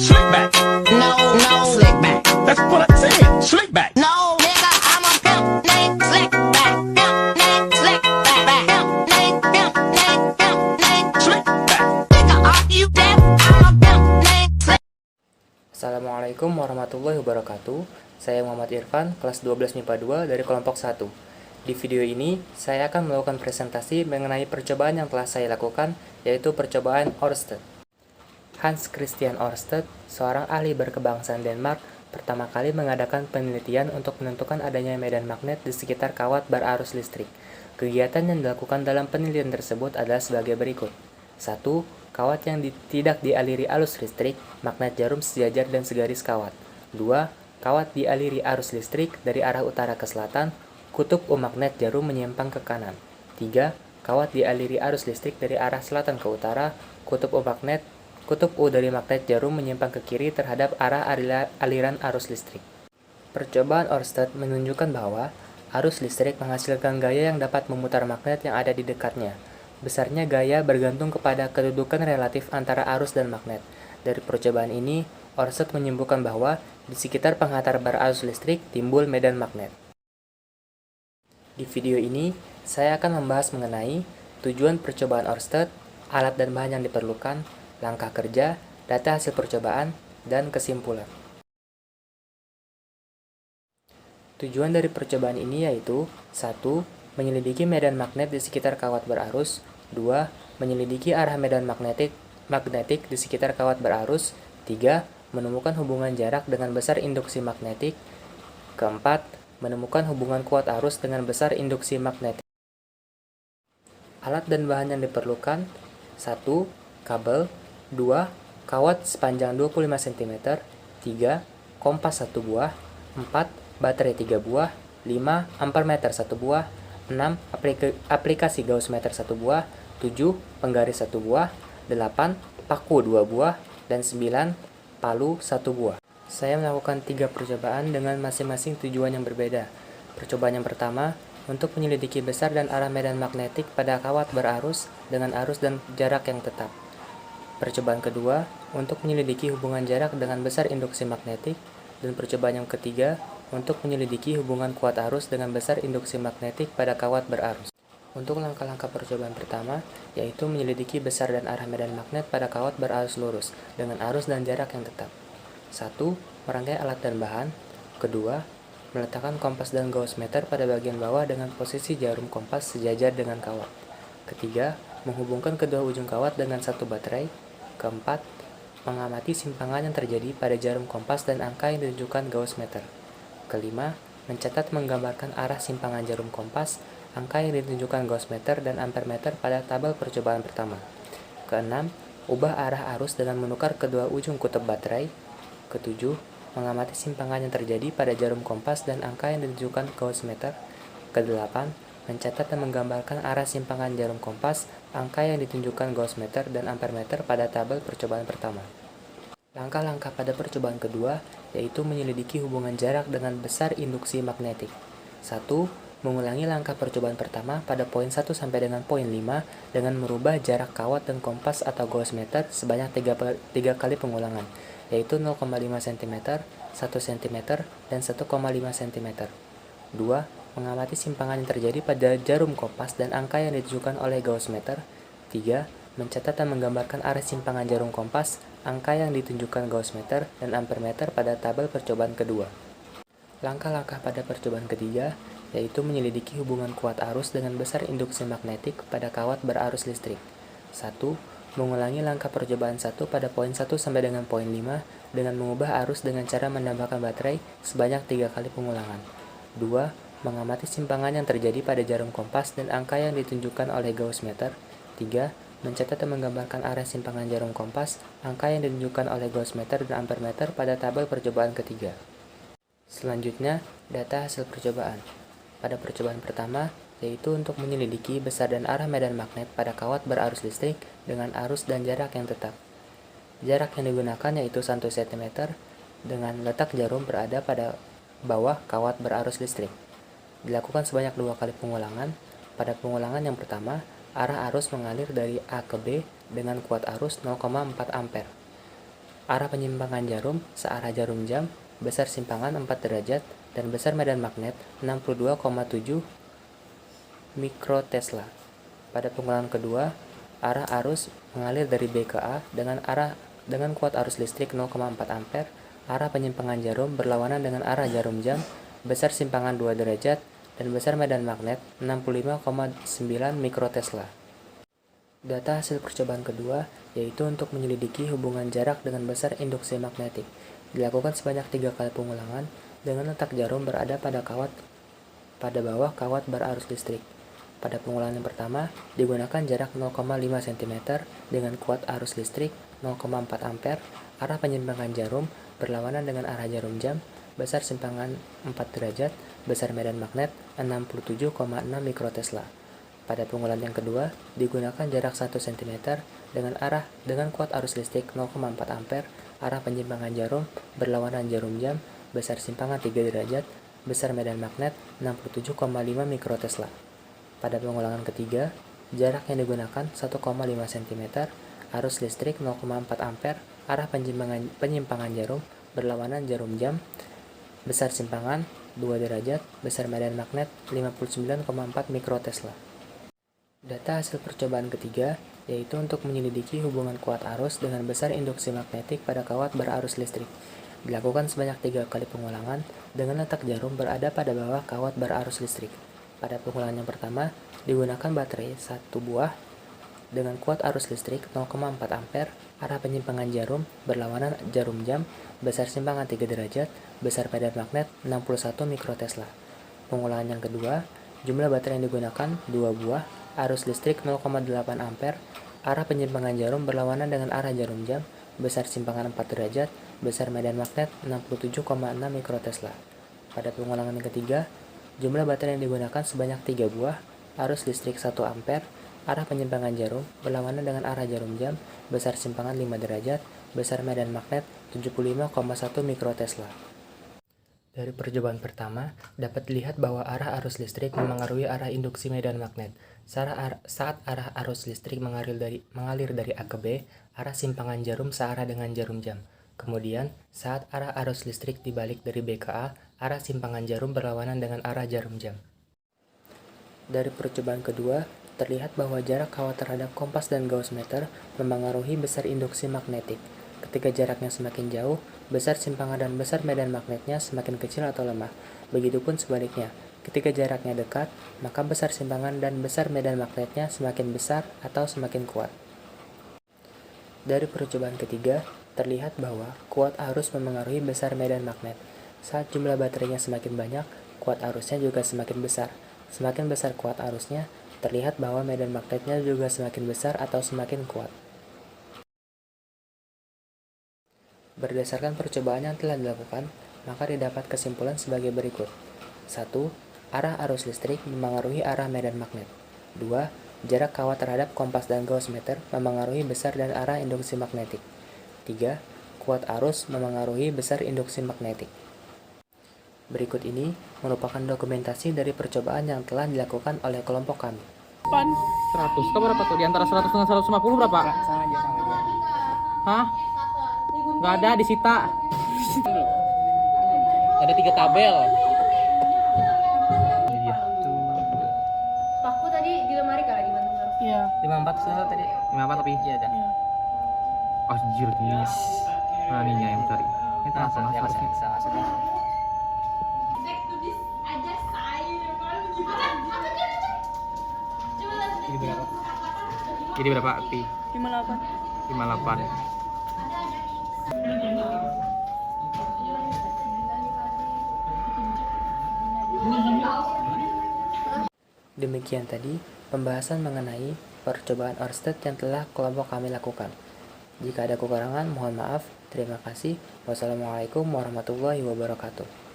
Slick back. No, no, slick back. That's what I said. Slick back. No, nigga, I'm a pimp named Slick back. Pimp named Slick back. Pimp named Slick back. Nigga, are you deaf? I'm a pimp named Slick. Assalamualaikum warahmatullahi wabarakatuh. Saya Muhammad Irfan, kelas 12 MIPA 2 dari kelompok 1. Di video ini, saya akan melakukan presentasi mengenai percobaan yang telah saya lakukan, yaitu percobaan Ørsted. Hans Christian Ørsted, seorang ahli berkebangsaan Denmark, pertama kali mengadakan penelitian untuk menentukan adanya medan magnet di sekitar kawat berarus listrik. Kegiatan yang dilakukan dalam penelitian tersebut adalah sebagai berikut. 1. Kawat yang tidak dialiri arus listrik, magnet jarum sejajar dan segaris kawat. 2. Kawat dialiri arus listrik dari arah utara ke selatan, kutub U magnet jarum menyimpang ke kanan. 3. Kawat dialiri arus listrik dari arah selatan ke utara, kutub U dari magnet jarum menyimpang ke kiri terhadap arah aliran arus listrik. Percobaan Ørsted menunjukkan bahwa arus listrik menghasilkan gaya yang dapat memutar magnet yang ada di dekatnya. Besarnya gaya bergantung kepada kedudukan relatif antara arus dan magnet. Dari percobaan ini, Ørsted menyimpulkan bahwa di sekitar penghantar berarus listrik timbul medan magnet. Di video ini, saya akan membahas mengenai tujuan percobaan Ørsted, alat dan bahan yang diperlukan, langkah kerja, data hasil percobaan, dan kesimpulan. Tujuan dari percobaan ini yaitu 1. Menyelidiki medan magnet di sekitar kawat berarus. 2. Menyelidiki arah medan magnetik di sekitar kawat berarus. 3. Menemukan hubungan jarak dengan besar induksi magnetik. 4. Menemukan hubungan kuat arus dengan besar induksi magnetik. Alat dan bahan yang diperlukan: 1. Kabel. 2. Kawat sepanjang 25 cm. 3. Kompas 1 buah. 4. Baterai 3 buah. 5. Ampermeter 1 buah. 6. Aplikasi Gauss meter 1 buah. 7. Penggaris 1 buah. 8. Paku 2 buah. Dan 9. Palu 1 buah. Saya melakukan 3 percobaan dengan masing-masing tujuan yang berbeda. Percobaan yang pertama, untuk menyelidiki besar dan arah medan magnetik pada kawat berarus dengan arus dan jarak yang tetap. Percobaan kedua, untuk menyelidiki hubungan jarak dengan besar induksi magnetik. Dan percobaan yang ketiga, untuk menyelidiki hubungan kuat arus dengan besar induksi magnetik pada kawat berarus. Untuk langkah-langkah percobaan pertama, yaitu menyelidiki besar dan arah medan magnet pada kawat berarus lurus dengan arus dan jarak yang tetap. 1. Merangkai alat dan bahan. 2. Meletakkan kompas dan Gauss meter pada bagian bawah dengan posisi jarum kompas sejajar dengan kawat. 3. Menghubungkan kedua ujung kawat dengan satu baterai. 4. Mengamati simpangan yang terjadi pada jarum kompas dan angka yang ditunjukkan Gauss meter. 5. Mencatat menggambarkan arah simpangan jarum kompas, angka yang ditunjukkan Gauss meter dan ampermeter pada tabel percobaan pertama. 6. Ubah arah arus dengan menukar kedua ujung kutub baterai. 7. Mengamati simpangan yang terjadi pada jarum kompas dan angka yang ditunjukkan Gauss meter. 8. Mencatat dan menggambarkan arah simpangan jarum kompas, angka yang ditunjukkan Gauss meter dan ampermeter pada tabel percobaan pertama. Langkah-langkah pada percobaan kedua, yaitu menyelidiki hubungan jarak dengan besar induksi magnetik. 1. Mengulangi langkah percobaan pertama pada poin 1 sampai dengan poin 5 dengan merubah jarak kawat dan kompas atau Gauss meter sebanyak 3 kali pengulangan, yaitu 0,5 cm, 1 cm, dan 1,5 cm. 2. Mengamati simpangan yang terjadi pada jarum kompas dan angka yang ditunjukkan oleh Gauss meter. 3. Mencatat dan menggambarkan arah simpangan jarum kompas, angka yang ditunjukkan Gauss meter dan ampermeter pada tabel percobaan kedua. Langkah-langkah pada percobaan ketiga, yaitu menyelidiki hubungan kuat arus dengan besar induksi magnetik pada kawat berarus listrik. 1. Mengulangi langkah percobaan 1 pada poin 1 sampai dengan poin 5 dengan mengubah arus dengan cara menambahkan baterai sebanyak 3 kali pengulangan. 2. Mengamati simpangan yang terjadi pada jarum kompas dan angka yang ditunjukkan oleh Gauss meter. 3. Mencatat dan menggambarkan arah simpangan jarum kompas, angka yang ditunjukkan oleh Gauss meter dan ampermeter pada tabel percobaan ketiga. Selanjutnya, data hasil percobaan. Pada percobaan pertama, yaitu untuk menyelidiki besar dan arah medan magnet pada kawat berarus listrik dengan arus dan jarak yang tetap. Jarak yang digunakan yaitu 1 cm dengan letak jarum berada pada bawah kawat berarus listrik. Dilakukan sebanyak 2 kali pengulangan. Pada pengulangan yang pertama, arah arus mengalir dari A ke B dengan kuat arus 0,4 ampere. arah penyimpangan jarum searah jarum jam, besar simpangan 4 derajat, dan besar medan magnet 62,7 mikrotesla. Pada pengulangan kedua, arah arus mengalir dari B ke A dengan kuat arus listrik 0,4 ampere, arah penyimpangan jarum berlawanan dengan arah jarum jam, besar simpangan 2 derajat, dan besar medan magnet 65,9 mikrotesla. Data hasil percobaan kedua yaitu untuk menyelidiki hubungan jarak dengan besar induksi magnetik. Dilakukan sebanyak 3 kali pengulangan dengan letak jarum berada pada bawah kawat berarus listrik. Pada pengulangan yang pertama, digunakan jarak 0,5 cm dengan kuat arus listrik 0,4 ampere, arah penyimpangan jarum berlawanan dengan arah jarum jam, besar simpangan 4 derajat, besar medan magnet 67,6 mikrotesla. Pada pengulangan yang kedua, digunakan jarak 1 cm dengan kuat arus listrik 0,4 ampere, arah penyimpangan jarum berlawanan jarum jam, besar simpangan 3 derajat, besar medan magnet 67,5 mikrotesla. Pada pengulangan ketiga, jarak yang digunakan 1,5 cm, arus listrik 0,4 ampere, arah penyimpangan jarum berlawanan jarum jam, besar simpangan 2 derajat, besar medan magnet 59,4 mikrotesla. Data hasil percobaan ketiga yaitu untuk menyelidiki hubungan kuat arus dengan besar induksi magnetik pada kawat berarus listrik. Dilakukan sebanyak 3 kali pengulangan dengan letak jarum berada pada bawah kawat berarus listrik. Pada pengulangan yang pertama, digunakan baterai 1 buah dengan kuat arus listrik 0,4 ampere, arah penyimpangan jarum berlawanan jarum jam, besar simpangan 3 derajat, besar medan magnet 61 mikrotesla. Pengulangan yang kedua, jumlah baterai yang digunakan 2 buah, arus listrik 0,8 ampere, arah penyimpangan jarum berlawanan dengan arah jarum jam, besar simpangan 4 derajat, besar medan magnet 67,6 mikrotesla. Pada pengulangan yang ketiga, jumlah baterai yang digunakan sebanyak 3 buah, arus listrik 1 ampere, arah penyimpangan jarum berlawanan dengan arah jarum jam, besar simpangan 5 derajat, besar medan magnet 75,1 mikrotesla. Dari percobaan pertama, dapat dilihat bahwa arah arus listrik memengaruhi arah induksi medan magnet. Saat arah arus listrik mengalir dari A ke B, arah simpangan jarum searah dengan jarum jam. Kemudian, saat arah arus listrik dibalik dari B ke A, arah simpangan jarum berlawanan dengan arah jarum jam. Dari percobaan kedua, terlihat bahwa jarak kawat terhadap kompas dan gauss meter memengaruhi besar induksi magnetik. Ketika jaraknya semakin jauh, besar simpangan dan besar medan magnetnya semakin kecil atau lemah. Begitupun sebaliknya, ketika jaraknya dekat, maka besar simpangan dan besar medan magnetnya semakin besar atau semakin kuat. Dari percobaan ketiga, terlihat bahwa kuat arus memengaruhi besar medan magnet. Saat jumlah baterainya semakin banyak, kuat arusnya juga semakin besar. Semakin besar kuat arusnya, terlihat bahwa medan magnetnya juga semakin besar atau semakin kuat. Berdasarkan percobaan yang telah dilakukan, maka didapat kesimpulan sebagai berikut. 1. Arah arus listrik memengaruhi arah medan magnet. 2. Jarak kawat terhadap kompas dan gauss meter memengaruhi besar dan arah induksi magnetik. 3. Kuat arus memengaruhi besar induksi magnetik. Berikut ini merupakan dokumentasi dari percobaan yang telah dilakukan oleh kelompok kami. 100, kamu berapa tuh? Di antara 100 dengan 150 berapa? Sama aja. Hah? Nggak ada, disita. Ada 3 tabel. Iya. Paku tadi di lemari kali di Bandung. Iya. 54 tadi. 54 tapi? Iya dah. Anjir, guys. Nah, ininya yang cari. Ini tengah sama harusnya. Jadi berapa? Pi? 58. 58. Demikian tadi pembahasan mengenai percobaan Oersted yang telah kelompok kami lakukan. Jika ada kekurangan, mohon maaf. Terima kasih. Wassalamualaikum warahmatullahi wabarakatuh.